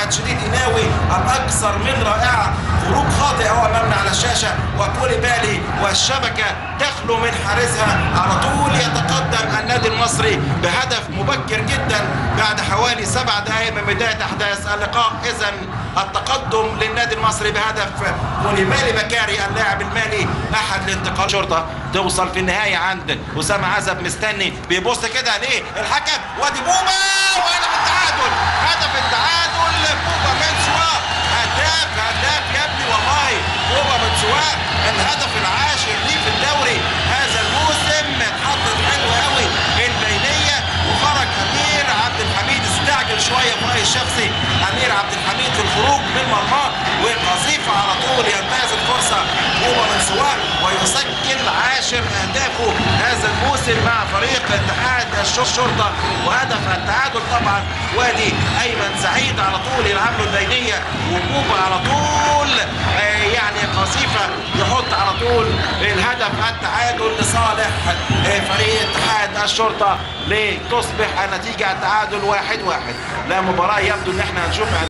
احمد شديد قناوي الاكثر من رائعه، خروج خاطئ هو امامنا على الشاشه، وكوليبالي والشبكه تخلو من حارسها. على طول يتقدم النادي المصري بهدف مبكر جدا بعد حوالي 7 دقائق من بدايه احداث اللقاء. اذا التقدم للنادي المصري بهدف كوليبالي بكاري اللاعب المالي احد الانتقالات. شرطه توصل في النهايه عند اسامه عزب، مستني بيبص كده ليه الحكم، وادي بوبا وهدف التعادل. هدف التعادل بوبا من سواء، هداف يا ابني والله بوبا من سواء، الهدف العاشر ليه في الدوري هذا الموسم. اتحطت حلو قوي البينيه وخرج امير عبد الحميد، استعجل شويه في رايي الشخصي امير عبد الحميد في الخروج من مرماه، وقذيفه على طول ينتهز الفرصه بوبا من سواء ويسجل عاشر اهدافه هذا الموسم مع فريق اتحاد الشرطه. وهدف التعادل طبعا وادي ايمن سعيد على طول يلعب له البينيه، وبوبا على طول يعني قذيفه يحط على طول الهدف التعادل لصالح فريق اتحاد الشرطه، لتصبح النتيجه التعادل 1-1. لا مباراه يبدو ان احنا هنشوف